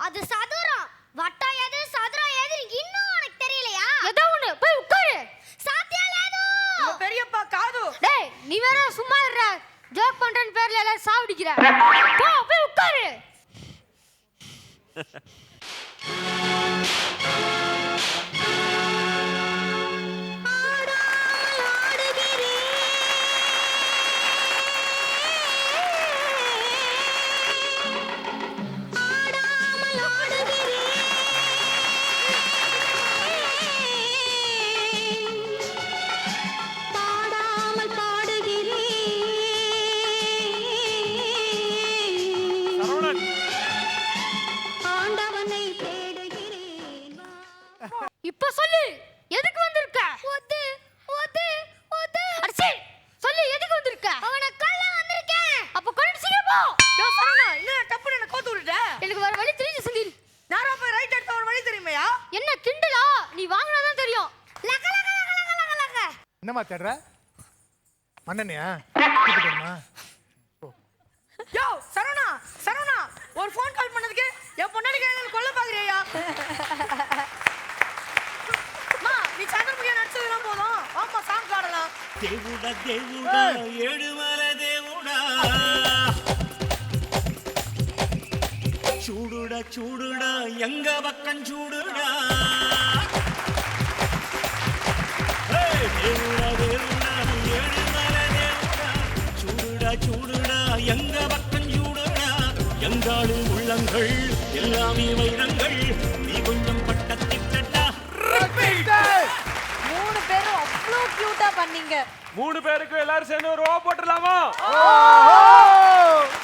அது சதுரம். வட்டம் எது சதுரம் எது இன்னும் உனக்கு தெரியலையா? ஏதோ ஒண்ணு போய் உட்காரு. சாத்தியாலேது உங்க பெரியப்பா காது. டேய் நீ வேற சும்மா இருடா, ஜோக் பண்றேன்னு பேர்ல எல்லாம் சாவடிக்கிற. போ போய் உட்காரு. இப்ப சொல்லு எதுக்கு வந்திருக்க? ஒத்து ஒத்து ஒத்து அடிச்சி சொல்லு எதுக்கு வந்திருக்க? அவனை கொல்ல வந்திருக்கேன். அப்ப கொண்டு சீக்கிரம் போ. யோ சரவணா என்ன டப்புன்னு என்ன கோத்து விட்டுட்ட? எனக்கு வேற வழி தெரியுது செந்தில். நேரா போய் ரைட் எடுத்த ஒரு வழி தெரியுமையா? என்ன கிண்டலா? நீ வாங்குனாதான் தெரியும். லக லக லக லக லக லக. என்னம்மா தேடுற? மன்னனையா கூப்பிட்டுமா? யோ சரவணா சரவணா ஒரு ஃபோன் கால் பண்ணதுக்கு என் பொண்ணாடி கையில கொல்ல பாக்குறியா? மா நீ சந்திரமுகியா நடிச்சதுலாம் போதும். ஆமா சாங் ஆடலாம். దేవుడా దేవుడా ఏడుమల దేవుడా చూడుడా చూడుడా ఎంగ పక్కం చూడుడా దేవుడా దేవుడా ఏడుమల దేవుడా చూడుడా చూడుడా ఎంగ పక్కం చూడుడా எங்காடு உள்ளங்கள் எல்லாமே வைரங்கள் நீ கொஞ்சம் பட்டத்திட்டா. மூணு பேரும் அவ்வளோ கியூட்டா பண்ணீங்க. 3 பேருக்கு எல்லாரும் சேர்ந்து ஒரு ஓ போட்டுடலாமா?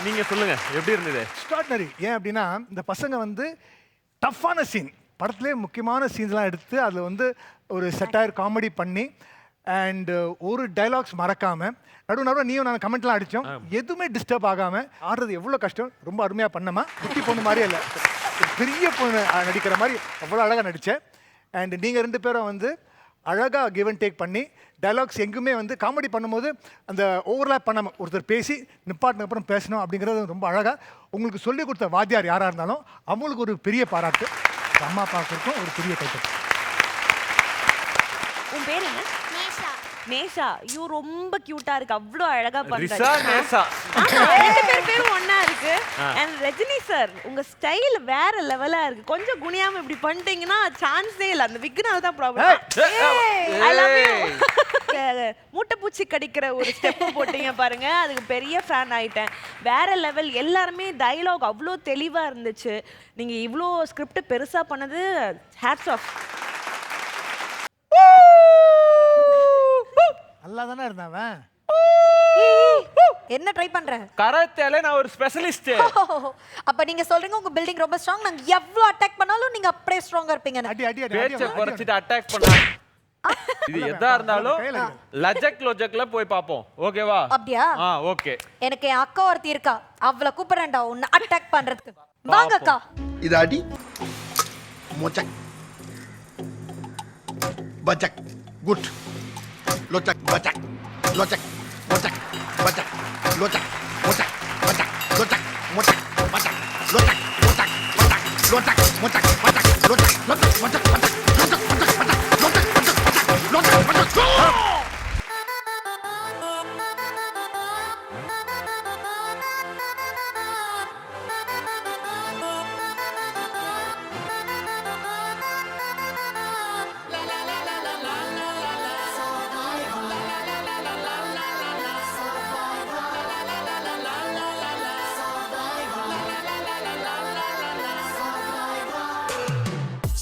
நீங்க சொல்லுங்க எப்படி இருந்தது? எக்ஸ்ட்ராடினரி. ஏன் அப்படின்னா இந்த பசங்க வந்து டஃப்பான சீன் படத்துலேயே முக்கியமான சீன்ஸ்லாம் எடுத்து அதில் வந்து ஒரு செட்டாயர் காமெடி பண்ணி அண்ட் ஒரு டைலாக்ஸ் மறக்காமல் நடுவு நீயும் நான் கமெண்ட்லாம் அடித்தோம். எதுவுமே டிஸ்டர்ப் ஆகாமல் ஆடுறது எவ்வளோ கஷ்டம். ரொம்ப அருமையாக பண்ணமா. குட்டி பொண்ணு மாதிரியே இல்லை, பெரிய பொண்ணு நடிக்கிற மாதிரி அவ்வளோ அழகாக நடித்தேன். அண்ட் நீங்கள் 2 பேரும் வந்து அழகாக கிவ் அண்ட் டேக் பண்ணி டைலாக்ஸ் எங்குமே வந்து காமெடி பண்ணும்போது அந்த ஓவர்லேப் பண்ணாமல் ஒருத்தர் பேசி நிப்பாட்டின அப்புறம் பேசணும் அப்படிங்கிறது ரொம்ப அழகாக உங்களுக்கு சொல்லிக் கொடுத்த வாத்தியார் யாராக இருந்தாலும் அவங்களுக்கு ஒரு பெரிய பாராட்டு. அம்மா அப்பாவுக்கும் ஒரு பெரிய கைத்தட்டு. உன் பேர் என்ன? நேஷா. நேஷா. ஐயோ ரொம்ப கியூட்டா இருக்கு, அவ்வளோ அழகா பண்றீங்க. ரிஷா நேசா. ஆமா 2 பேரும் ஒண்ணா இருக்கு. அண்ட் ரஜினி சார் உங்க ஸ்டைல் வேற லெவலா இருக்கு. கொஞ்சம் குனியாம இப்படி பண்ணிட்டீங்கன்னா சான்ஸே இல்ல. அந்த விக்னால தான் ப்ராப்ளம். I love you. மூட்டைப்பூச்சி கடிக்கிற ஒரு ஸ்டெப் போட்டீங்க பாருங்க, அதுக்கு பெரிய ஃபேன் ஆயிட்டேன். வேற லெவல். எல்லாருமே டயலாக் அவ்வளோ தெளிவா இருந்துச்சு. நீங்க இவ்வளோ ஸ்கிரிப்ட் பெருசா பண்ணது ஹேட்ஸ் ஆஃப். நல்லா தானே இருந்தாவன். என்ன ட்ரை பண்ற? கராத்தேல நான் ஒரு ஸ்பெஷலிஸ்ட். அப்ப நீங்க சொல்றீங்க உங்க பில்டிங் ரொம்ப ஸ்ட்ராங், நாங்க எவ்வளவு அட்டாக் பண்ணாலும் நீங்க அப்படியே ஸ்ட்ராங்கா இருப்பீங்க. அடி அடி அடி பேச்சை குறைச்சிட்டு அட்டாக் பண்ணா இது எதா இருந்தாலும் லஜக் லொஜக்ல போய் பாப்போம். ஓகேவா? அப்படியா? ஓகே. எனக்கு என் அக்கா ஒருத்தி இருக்கா, அவளை கூப்பிடுறேன்டா உன்னை அட்டாக் பண்றதுக்கு. வாங்க அக்கா. இது அடி மொச்சக் பச்சக் குட் லொச்சக் பச்சக் லொச்சக் மொச்சக் பச்சக் லொச்சக் மொச்சக் பச்சக் லொச்சக் மொச்சக் பச்சக் லொச்சக் மொச்சக் பச்சக் லொச்சக் மொச்சக் பச்சக் லொச்சக் லொச்சக் மொச்சக் பச்சக் லொச்சக் மொச்சக் பச்சக் லொச்சக் மொச்சக் பச்சக் லொச்சக் மொச்சக்.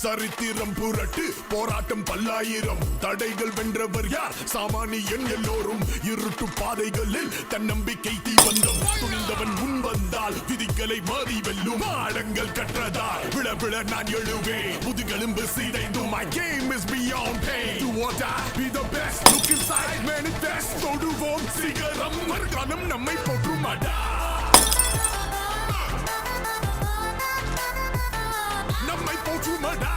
சரித்திரம் புரட்டு போராட்டம் பல்லாயிரம் தடைகள் வென்றவர் யார் சாமானியன் எல்லோரும் இருட்டு பாதைகளில் தன்னம்பிக்கை தீபந்தம் துணிந்தவன் முன் வந்தால் விதிகளை மாறி வெல்லும் ஆடங்கள் கற்றதால் விழ விழ நான் எழுவேன் முதுகெலும்பு சீதைந்து my game is beyond pain do or die be the best look inside manifest தொடுவோம் சிகரம் மறுகாலம் நம்மை போற்றுமாடா நம்மை போற்றுமாடா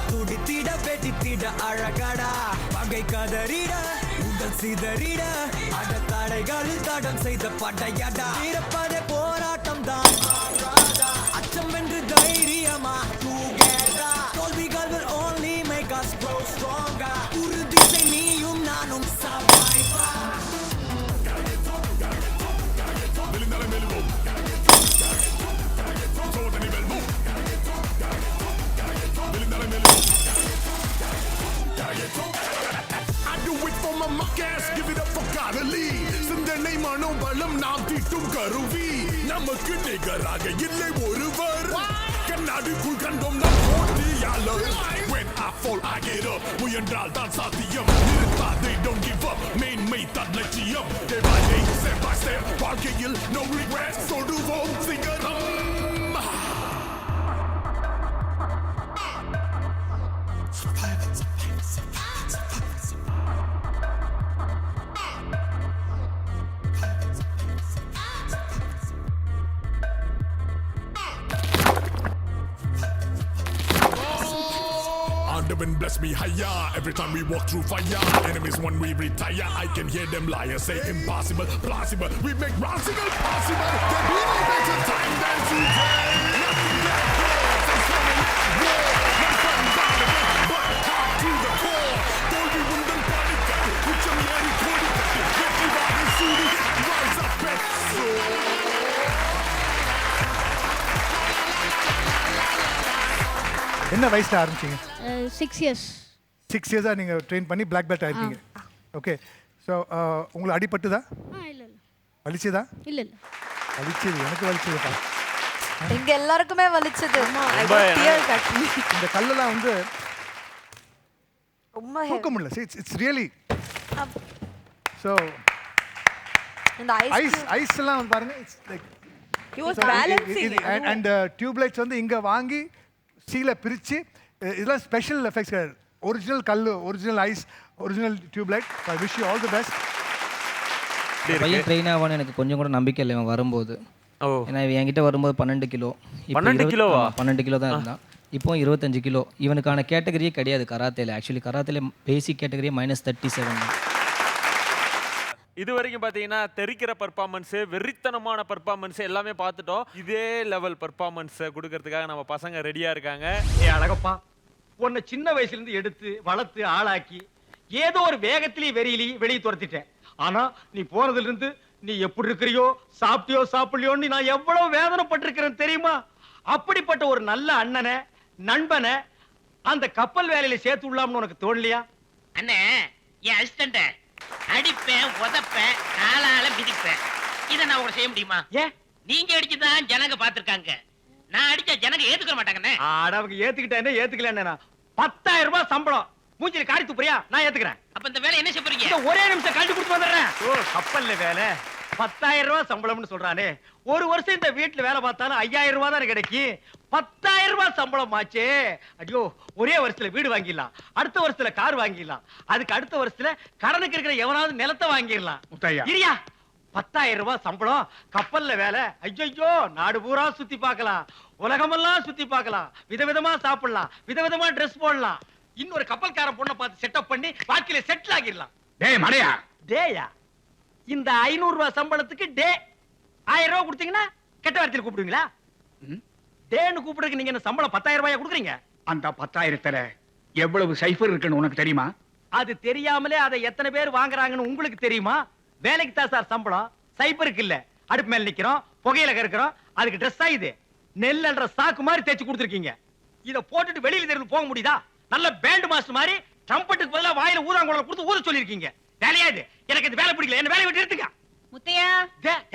துடித்திட வெட்டித்திட அழகடா பகை கதறிட உடல் சிதறிட அட தடைகளில் தடம் செய்த படையடா இருப்பதே போராட்டம் தான் அச்சம் வென்று தைரியமா தோல்விகள் will only make us grow stronger உறுதி செய் நீயும் நானும் survivor I do it for my muckers, give it up for Carly. சிந்தனை மனோபலம் நாம் தீட்டும் கருவி நமக்கு நிகராக இல்லை ஒருவர் கண்ணாடிக்குள் கண்டோம் நம் போட்டியாளர் When I fall I get up முயன்றால் தான் சாத்தியம் நிறுத்தாதே don't give up மேன்மை தான் லட்சியம் Day by day step by step வாழ்க்கையில் no regrets தொடுவோம் சிகரம் Heaven bless me higher every time we walk through fire. Enemies when we retire, I can hear them liars say impossible, plausible. We make possible possible. There be no better time than today. Nothing like this. I'm coming at war. Not from violence, but hard to the core. Dolby wundam padikka, kucham yeri kodikka. Getty vadi sudi, rise up and soar. என்ன வயசுல ஆரம்பிச்சீங்க? 6 years. 6 இயர்ஸா நீங்க train பண்ணி black belt ஆயிருக்கீங்க. Okay. So உங்களுக்கு அடிபட்டுதா? இல்ல இல்ல. வலிச்சதா? இல்ல இல்ல. வலிச்சது எனக்கு வலிச்சதுப்பா. எங்க எல்லாருக்குமே வலிச்சது. இந்த கல்லெல்லாம் வந்து ரொம்ப தூக்க முடியல. இட்ஸ் ரியலி ஸோ இந்த ஐஸ் எல்லாம் வந்து பாருங்க it's like he was balancing and tube lights வந்து இங்க வாங்கி சீல பிரிச்சு இதெல்லாம் ஸ்பெஷல் எஃபெக்ட்ஸ் கிடையாது. ஒரிஜினல் கல்லு, original ice, original tube light. I wish you all the best. பையன் ட்ரெயின் ஆவான்னு எனக்கு கொஞ்சம் கூட நம்பிக்கை இல்லை இவன் வரும்போது. ஏன்னா என்கிட்ட வரும்போது 12 கிலோ. 12 கிலோவா? 12 கிலோ தான் இருந்தான். இப்போ 25 கிலோ. இவனுக்கான கேட்டகரியே கிடையாது கராத்தேல. ஆக்சுவலி கராத்தேல பேசிக் கேட்டகரியே -37. இது வரைக்கும் பார்த்தீங்கன்னா தெரிக்கிற பர்ஃபார்மன்ஸு, வெறித்தனமான பர்ஃபார்மன்ஸு எல்லாமே பார்த்துட்டோம். இதே லெவல் பர்ஃபார்மன்ஸை கொடுக்கறதுக்காக நம்ம பசங்க ரெடியாக இருக்காங்க. அழகப்பா, உன்னை சின்ன வயசுலேருந்து எடுத்து வளர்த்து ஆளாக்கி ஏதோ ஒரு வேகத்திலேயே வெளியே துரத்திட்டேன். ஆனா நீ போனதுலேருந்து நீ எப்படி இருக்கிறியோ, சாப்பிட்டியோ சாப்பிடலையோன்னு நான் எவ்வளவு வேதனைப்பட்டிருக்கிறேன் தெரியுமா? அப்படிப்பட்ட ஒரு நல்ல அண்ணனை, நண்பனை அந்த கப்பல் வேலையில சேர்த்து விடலாம்னு உனக்கு தோணலையா? அண்ணே, என் அசிஸ்டன்ட் அடிப்பேன், உதப்பேன், காலால மிதிப்பேன். இதை நான் உங்களை செய்ய முடியுமா? ஏன்? நீங்க அடிச்சுதான் ஜனங்க பாத்துருக்காங்க. நான் அடிச்சா ஜனங்க ஏத்துக்க மாட்டாங்கண்ணே. அவங்க ஏத்துக்கிட்டேன் ஏத்துக்கல. 10,000 ரூபாய் சம்பளம் மூஞ்சில காரி துப்புறியா? நான் ஏத்துக்கிறேன். அப்ப இந்த வேலை என்ன செய்ய போறீங்க? ஒரே நிமிஷம் கழட்டி கொடுத்து வந்துடுறேன். ஓ, கப்பல்ல வேலை 10,000 ரூபாய் சம்பளம்னு சொல்றானே. ஒரு வருஷம் இந்த வீட்டுல வேலை பார்த்தாலும் 5,000 ரூபாய் தானே கிடைக்கும். 10,000 ரூபாய் சம்பளம் ஆச்சே. ஐயோ, ஒரே வருஷத்துல வீடு வாங்கிடலாம், அடுத்த வருஷத்துல கார் வாங்கிடலாம், அதுக்கு அடுத்த வருஷத்துல கடனுக்கு இருக்கிற எவனாவது நிலத்தை வாங்கிடலாம். இரியா, 10,000 ரூபாய் சம்பளம், கப்பல்ல வேலை. ஐயோ, நாடு பூரா சுத்தி பார்க்கலாம், உலகமெல்லாம் சுத்தி பார்க்கலாம், விதவிதமா சாப்பிடலாம், விதவிதமா ட்ரெஸ் போடலாம், இன்னொரு கப்பல்காரன் பொண்ணை பார்த்து செட்டப் பண்ணி வாழ்க்கையில செட்டில் ஆகிடலாம். டேய் மடையா, டேயா, இந்த 500 ரூபாய் சம்பளத்துக்கு டே 1000 ரூபாய் கொடுத்தீங்கன்னா கெட்ட வார்த்தையில கூப்பிடுவீங்களா? டேன்னு கூப்பிடுறதுக்கு நீங்க என்ன சம்பளம் 10,000 ரூபாயா கொடுக்குறீங்க? அந்த 10,000த்துல எவ்வளவு சைஃபர் இருக்குன்னு உனக்கு தெரியுமா? அது தெரியாமலே அதை எத்தனை பேர் வாங்குறாங்கன்னு உங்களுக்கு தெரியுமா? வேலைக்கு தான் சார் சம்பளம், சைபருக்கு இல்ல. அடுப்பு மேல நிக்கிறோம், புகையில கறக்குறோம் அதுக்கு ட்ரெஸ் இது நெல்லுன்ற சாக்கு மாதிரி தேய்ச்சி கொடுத்துருக்கீங்க இத போட்டுட்டு வெளியில தெருவில் போக முடியுதா நல்ல பேண்ட் மாஸ்டர் மாதிரி ட்ரம்பட்டுக்கு பதிலா வாயில ஊதாங்குழல் கொடுத்து ஊத சொல்லிருக்கீங்க வேலையா இது எனக்கு இந்த வேலை பிடிக்கல என்ன வேலையை விட்டு எடுத்துக்க முத்தையா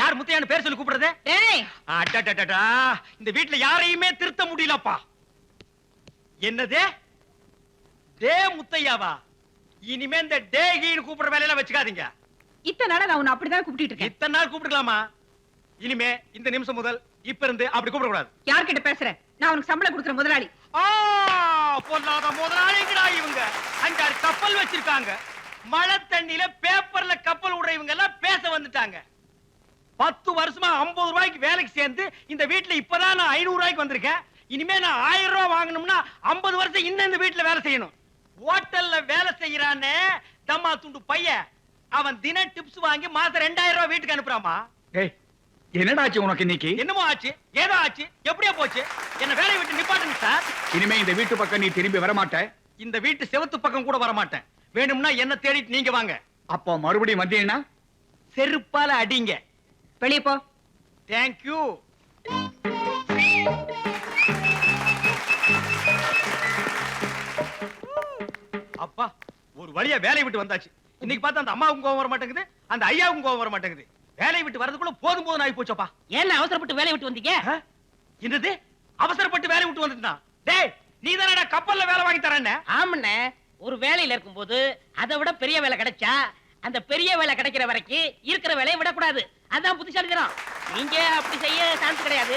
யார் முத்தையான்னு பேர் சொல்லி கூப்பிடுறது டேய் அடடடடா இந்த வீட்ல யாரையுமே திருத்த முடியலப்பா என்னது டே முத்தையாவா இனிமே இந்த டேகின்னு கூப்பிடுற வேலையெல்லாம் வச்சுக்காதீங்க இத்தனை நாளா நான் உன்னை அப்படிதான் கூப்பிட்டு இருக்கேன் இத்தனை நாள் கூப்பிட்டுக்கலாமா இனிமே இந்த நிமிஷம் முதல் இப்ப இருந்து அப்படி கூப்பிட கூடாது யார்கிட்ட பேசுறேன் நான் உனக்கு சம்பளம் கொடுக்குற முதலாளி பொல்லாத முதலாளிங்கடா இவங்க 5-6 கப்பல் வச்சிருக்காங்க மழை தண்ணியில பேப்பர்ல கப்பல் விடுற இவங்க எல்லாம் பேச வந்துட்டாங்க 10 வருஷமா 50 ரூபாய்க்கு வேலைக்கு சேர்ந்து இந்த வீட்டுல இப்பதான் நான் 500 ரூபாய்க்கு வந்திருக்கேன் இனிமே நான் 1000 ரூபாய் வாங்கணும்னா 50 வருஷம் இன்னும் இந்த வீட்டுல வேலை செய்யணும் ஹோட்டல்ல வேலை செய்யறானே தம்மா துண்டு பையன் அவன் தின டிப்ஸ் வாங்கி மாசம் 2000 ரூபாய் வீட்டுக்கு அனுப்புறாமா ஏய் என்னடா ஆச்சு உனக்கு இன்னைக்கு என்னமோ ஆச்சு ஏதோ ஆச்சு எப்படியா போச்சு என்ன வேலையை விட்டு நிப்பாட்டுங்க சார் இனிமே இந்த வீட்டு பக்கம் நீ திரும்பி வர மாட்ட இந்த வீட்டு செவத்து பக்கம் கூட வர மாட்டேன் வேணும்னா என்ன தேடிட்டு நீங்க வாங்க அப்போ மறுபடியும் வந்தீங்கன்னா செருப்பால அடிங்க வெளியே போ தேங்க்யூ அப்பா ஒரு வழியா வேலையை விட்டு வந்தாச்சு இன்னைக்கு பார்த்தா அந்த அம்மாவுக்கும் கோவம் வர மாட்டேங்குது அந்த ஐயாவுக்கும் கோவம் வர மாட்டேங்குது வேலையை விட்டு வரதுக்குள்ள போதும் போதும் ஆகி போச்சப்பா ஏன் அவசரப்பட்டு வேலையை விட்டு வந்தீங்க என்னது அவசரப்பட்டு வேலையை விட்டு வந்துட்டான் டேய் நீ தானடா கப்பல்ல வேலை வாங்கி தரேன்னு ஆமண்ணே ஒரு வேலையில இருக்கும்போது அதை விட பெரிய வேலை கிடைச்சா அந்த பெரிய வேலை கிடைக்கிற வரைக்கும் இருக்கிற வேலையை விடக்கூடாது அதான் புத்திசாலித்தனம் நீங்க அப்படி செய்ய சான்ஸ் கிடையாது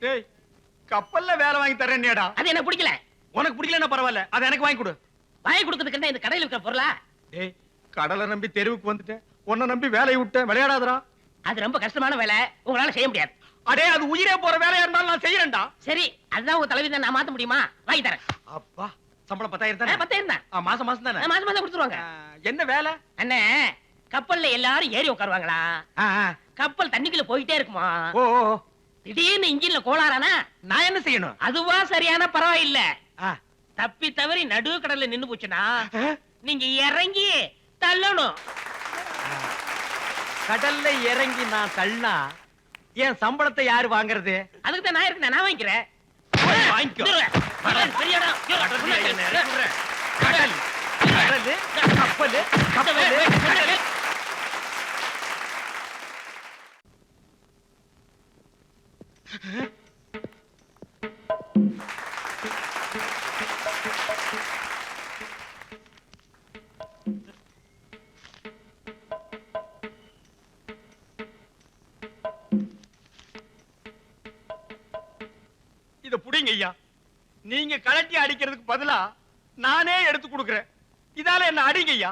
டேய் கப்பல்ல வேலை வாங்கி தரேன்னியாடா அது எனக்கு பிடிக்கல உனக்கு பிடிக்கலன்னா பரவாயில்ல அதை எனக்கு வாங்கி கொடு வாங்கி கொடுக்கறதுக்கு இந்த கடையில் இருக்கிற பொருளா டேய் கடலை நம்பி தெருவுக்கு வந்துட்டேன் உன்னை நம்பி வேலையை விட்டேன் விளையாடாதடா அது ரொம்ப கஷ்டமான வேலை உங்களால செய்ய முடியாது அடே அது உயிரே போற வேலையா இருந்தாலும் நான் செய்யறேன்டா சரி அதுதான் உங்க தலைவி நான் மாத்த முடியுமா வாங்கி தரேன் அப்பா சம்பளம் 10,000 தானே 10,000 தான் மாசம் மாசம் தானே மாசம் மாசம் கொடுத்துருவாங்க என்ன வேலை அண்ணே கப்பல்ல எல்லாரும் ஏறி உட்காருவாங்களா கப்பல் தண்ணிக்குள்ள போயிட்டே இருக்குமா திடீர்னு இன்ஜின்ல கோளாறானா நான் என்ன செய்யணும் அதுவா சரியான பரவாயில்ல தப்பி தவறி நடு கடல்ல நின்னு போச்சுனா நீங்க இறங்கி தள்ளணும் கடல்ல இறங்கி நான் தள்ளா என் சம்பளத்தை யாரு வாங்குறது அதுக்கு தான் நான் இருக்கேன் நான் வாங்கிக்கிறேன் வாங்கிக்கோ பெரிய இடம் கடல் கடல் கப்பல் கப்பல் இத புடிங்க ஐயா நீங்க கலட்டி அடிக்கிறதுக்கு பதிலா நானே எடுத்து கொடுக்கிறேன் இதால என்ன அடிங்க ஐயா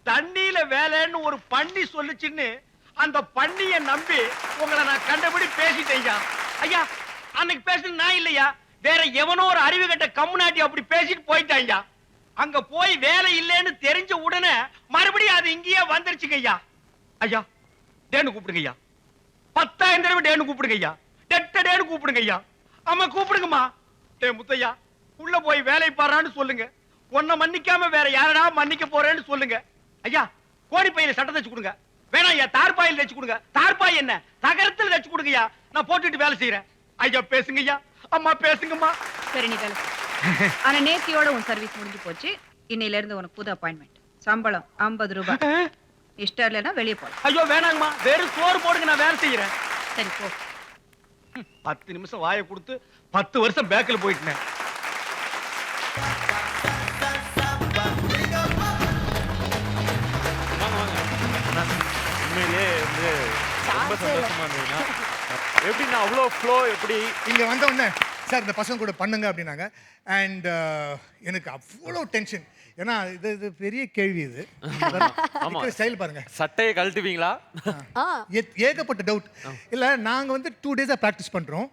தண்ணியில வேலைன்னு ஒரு பண்ணி சொல்லுச்சுன்னு அந்த பண்ணிய நம்பி உங்களை நான் கண்டபடி பேசிட்டேன் ஐயா ஐயா அன்னைக்கு பேசுறது நான் இல்லையா வேற எவனோ ஒரு அறிவு கட்ட கம்முனாட்டி அப்படி பேசிட்டு போயிட்டான் ஐயா அங்க போய் வேலை இல்லைன்னு தெரிஞ்ச உடனே மறுபடியும் அது இங்கேயே வந்துருச்சுங்க ஐயா ஐயா டேன்னு கூப்பிடுங்க ஐயா 10,000 தடவை டேன்னு கூப்பிடுங்க ஐயா டேன்னு கூப்பிடுங்க ஐயா ஆமா கூப்பிடுங்கம்மா டே முத்தையா உள்ள போய் வேலை பாறான்னு சொல்லுங்க உன்னை மன்னிக்காம வேற யாரடா மன்னிக்க போறேன்னு சொல்லுங்க ஐயா கோடி பையில சட்டை தச்சு கொடுங்க வேணா ஐயா தார்பாயில் தச்சு கொடுங்க தார்பாய் என்ன தகரத்தில் தச்சு கொடுங்கய்யா நான் போட்டுட்டு வேலை செய்யறேன் ஐயா பேசுங்க ஐயா அம்மா பேசுங்கம்மா சரி நீ வேலை ஆனா நேத்தியோட உன் சர்வீஸ் முடிஞ்சு போச்சு இன்னையில இருந்து உனக்கு புது அப்பாயின்மெண்ட் சம்பளம் 50 ரூபாய் இஷ்டம் இல்லைன்னா வெளியே போலாம் ஐயோ வேணாங்கம்மா வெறும் சோறு போடுங்க நான் வேலை செய்யறேன் சரி போ 10 நிமிஷம் வாயை கொடுத்து 10 வருஷம் பேக்கில் போயிட்டேன் உண்மையிலே வந்து ரொம்ப சந்தோஷமா இருந்ததுன்னா எப்படின்னா அவ்வளோ ஃப்ளோ எப்படி இங்க வந்த உடனே சார் இந்த பசங்க கூட பண்ணுங்க அப்படின்னாங்க அண்ட் எனக்கு அவ்வளோ டென்ஷன் ஏன்னா இது பெரிய கேள்வி இது ஸ்டைல் பாருங்க சட்டையை கழட்டுவீங்களா ஏகப்பட்ட டவுட் இல்ல நாங்க வந்து 2 டேஸா பிராக்டிஸ் பண்றோம்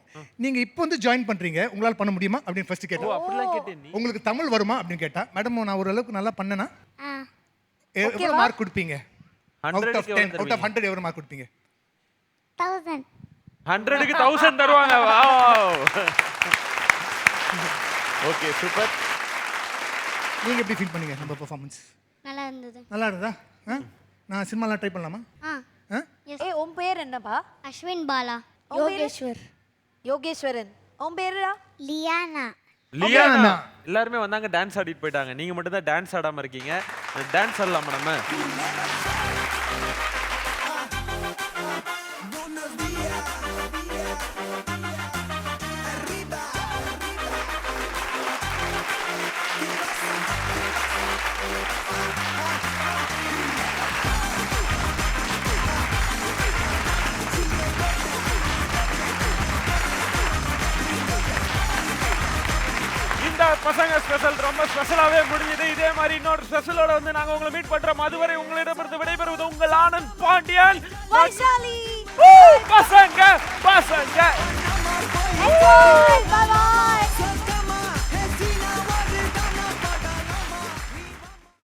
நீங்க இப்போ வந்து ஜாயின் பண்றீங்க உங்களால பண்ண முடியுமா அப்படின்னு ஃபர்ஸ்ட் கேட்டேன் உங்களுக்கு தமிழ் வருமா அப்படின்னு கேட்டா மேடம் நான் ஓரளவுக்கு நல்லா பண்ணேனா எவ்வளவு மார்க் கொடுப்பீங்க அவுட் ஆஃப் 100 எவ்வளவு மார்க் கொடுப்பீங்க 1000 100க்கு 1000 தருவாங்க வாவ் ஓகே சூப்பர் நீங்க எப்படி ஃபீல் பண்ணீங்க நம்ம பெர்ஃபார்மன்ஸ் நல்லா இருந்தது நல்லா இருந்ததா நான் சினிமாலாம் ட்ரை பண்ணலாமா ஏய் உன் பேர் என்னப்பா? அஸ்வின் பாலா. யோகேஸ்வரன். உன் பேருடா? லியானா. லியானா. எல்லாருமே வந்தாங்க டான்ஸ் ஆடிட்டு போயிட்டாங்க. நீங்க மட்டும் தான் டான்ஸ் ஆடாம இருக்கீங்க. டான்ஸ் ஆடலாமா நம்ம? இந்த பசங்க ஸ்பெஷல் ரொம்ப ஸ்பெஷலாவே முடிஞ்சது. இதே மாதிரி இன்னொரு ஸ்பெஷலோட வந்து நாங்க உங்களை மீட் பண்றோம். அதுவரை உங்களிடமிருந்து விடைபெறுவது உங்கள் ஆனந்த் பாண்டியன். வைஷாலி. பசங்க.